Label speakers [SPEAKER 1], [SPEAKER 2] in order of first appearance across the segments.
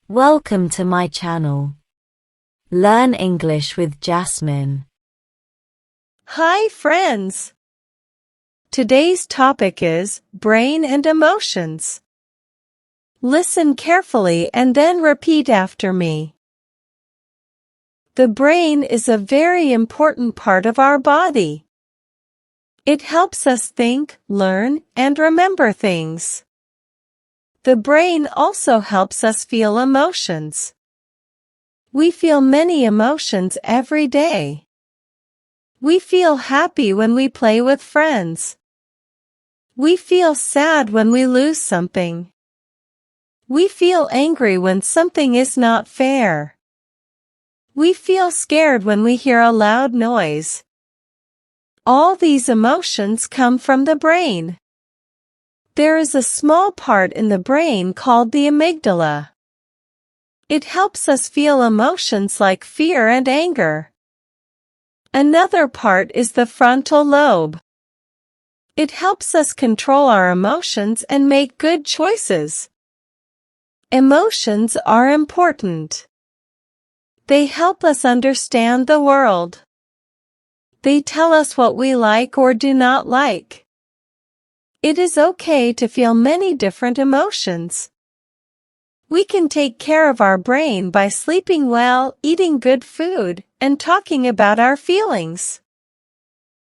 [SPEAKER 1] Welcome to my channel. Learn English with Jasmine.
[SPEAKER 2] Hi friends! Today's topic is brain and emotions. Listen carefully and then repeat after me. The brain is a very important part of our body. It helps us think, learn, and remember things. The brain also helps us feel emotions. We feel many emotions every day. We feel happy when we play with friends. We feel sad when we lose something. We feel angry when something is not fair. We feel scared when we hear a loud noise. All these emotions come from the brain. There is a small part in the brain called the amygdala. It helps us feel emotions like fear and anger. Another part is the frontal lobe. It helps us control our emotions and make good choices. Emotions are important. They help us understand the world. They tell us what we like or do not like. It is okay to feel many different emotions. We can take care of our brain by sleeping well, eating good food, and talking about our feelings.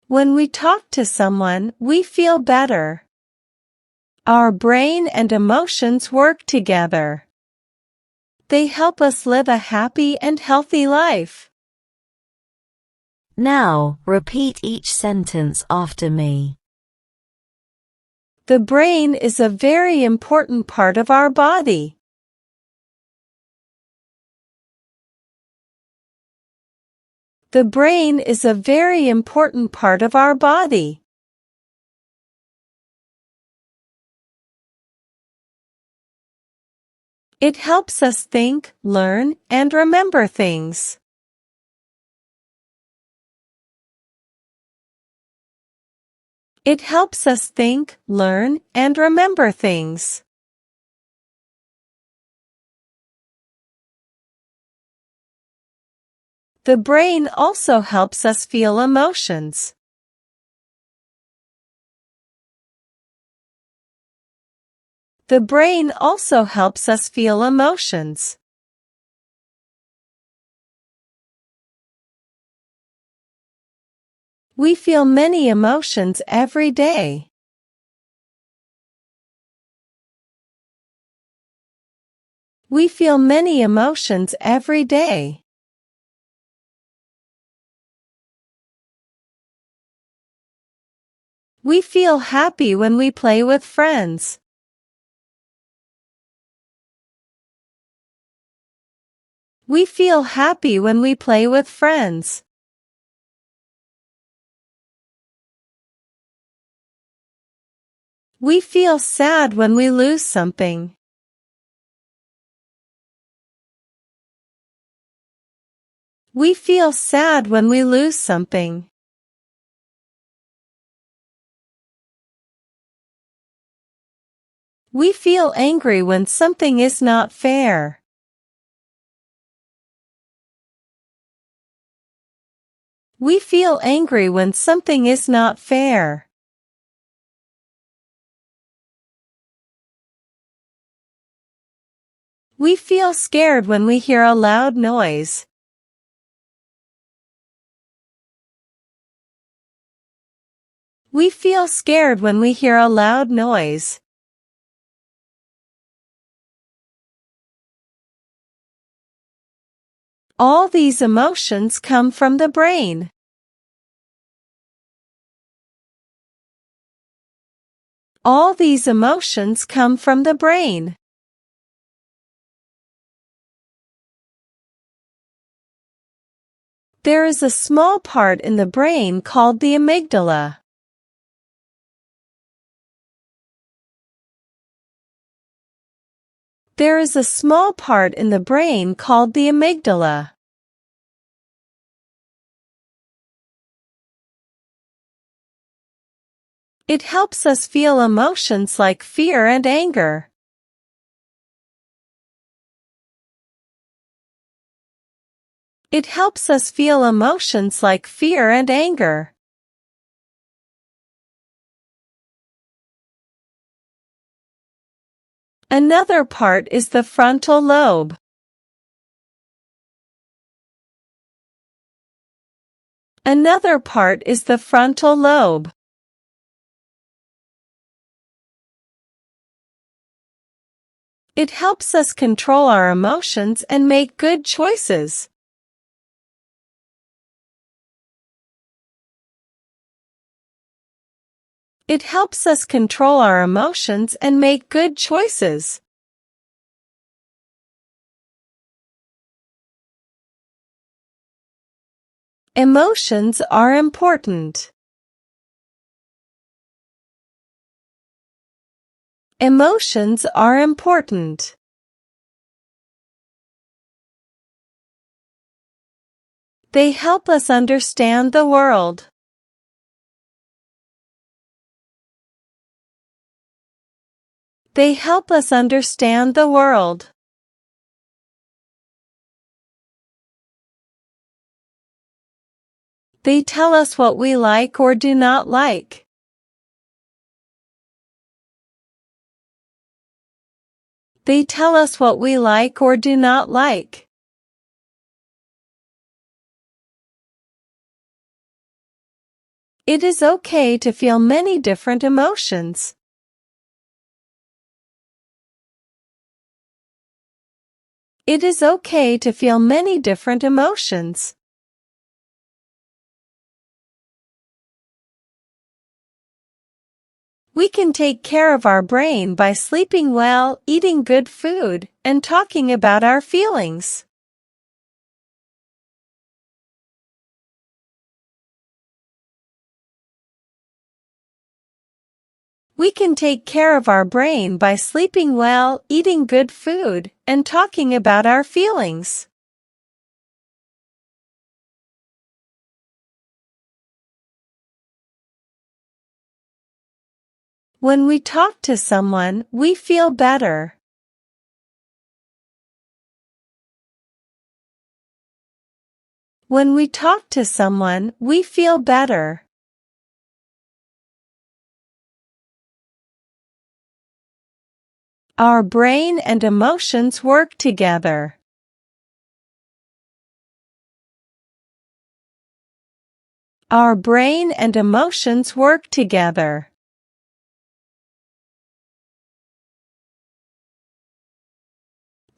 [SPEAKER 2] When we talk to someone, we feel better. Our brain and emotions work together. They help us live a happy and healthy life.
[SPEAKER 1] Now, repeat each sentence after me.
[SPEAKER 2] The brain is a very important part of our body. The brain is a very important part of our body. It helps us think, learn, and remember things. It helps us think, learn, and remember things. The brain also helps us feel emotions. The brain also helps us feel emotions. We feel many emotions every day. We feel many emotions every day. We feel happy when we play with friends. We feel happy when we play with friends. We feel sad when we lose something. We feel sad when we lose something. We feel angry when something is not fair. We feel angry when something is not fair. We feel scared when we hear a loud noise. We feel scared when we hear a loud noise. All these emotions come from the brain. All these emotions come from the brain. There is a small part in the brain called the amygdala. There is a small part in the brain called the amygdala. It helps us feel emotions like fear and anger. It helps us feel emotions like fear and anger. Another part is the frontal lobe. Another part is the frontal lobe. It helps us control our emotions and make good choices. It helps us control our emotions and make good choices. Emotions are important. Emotions are important. They help us understand the world. They help us understand the world. They tell us what we like or do not like. They tell us what we like or do not like. It is okay to feel many different emotions. It is okay to feel many different emotions. We can take care of our brain by sleeping well, eating good food, and talking about our feelings. We can take care of our brain by sleeping well, eating good food, and talking about our feelings. When we talk to someone, we feel better. When we talk to someone, we feel better. Our brain and emotions work together. Our brain and emotions work together.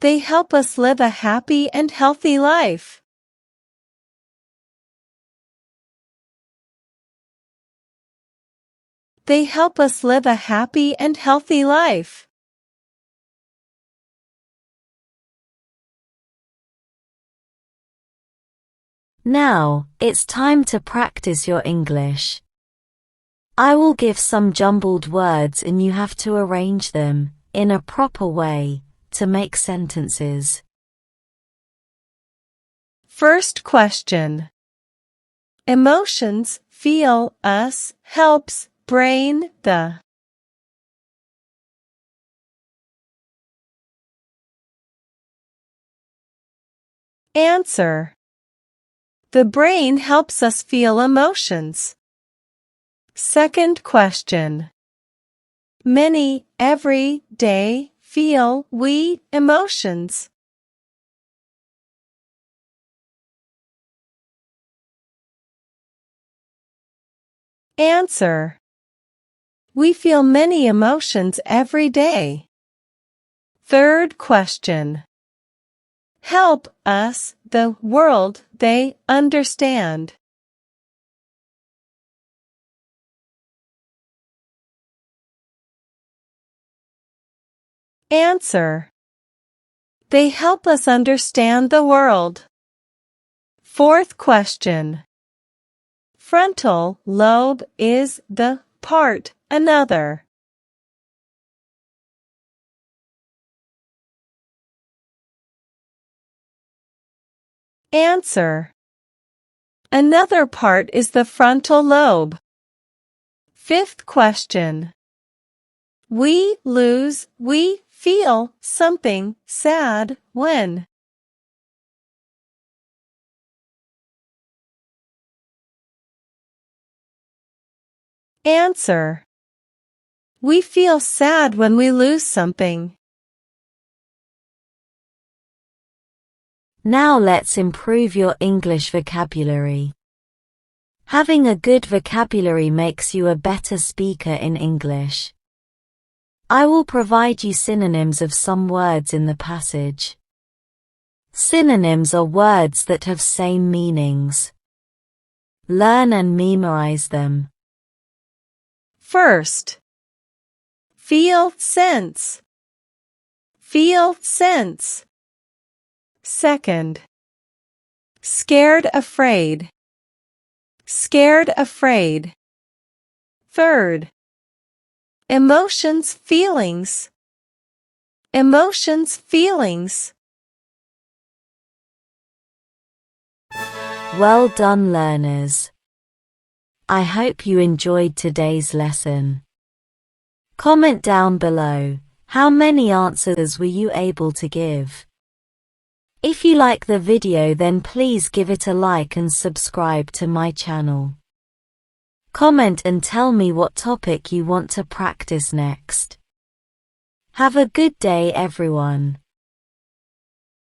[SPEAKER 2] They help us live a happy and healthy life. They help us live a happy and healthy life.
[SPEAKER 1] Now, it's time to practice your English. I will give some jumbled words and you have to arrange them, in a proper way, to make sentences.
[SPEAKER 2] First question. Emotions, feel, us, helps, brain, the. Answer. The brain helps us feel emotions. Second question. Many, every, day, feel, we, emotions. Answer. We feel many emotions every day. Third question. Help, us, the world, they, understand. Answer. They help us understand the world. Fourth question. Frontal lobe is the part, another. Answer. Another part is the frontal lobe. Fifth question. We lose, we feel something sad when. Answer. We feel sad when we lose something.
[SPEAKER 1] Now let's improve your English vocabulary. Having a good vocabulary makes you a better speaker in English. I will provide you synonyms of some words in the passage. Synonyms are words that have same meanings. Learn and memorize them.
[SPEAKER 2] First, feel sense. Feel sense. Second, scared afraid. Scared afraid. Third, emotions feelings. Emotions feelings.
[SPEAKER 1] Well done, learners. I hope you enjoyed today's lesson. Comment down below, how many answers were you able to give? If you like the video, then please give it a like and subscribe to my channel. Comment and tell me what topic you want to practice next. Have a good day, everyone.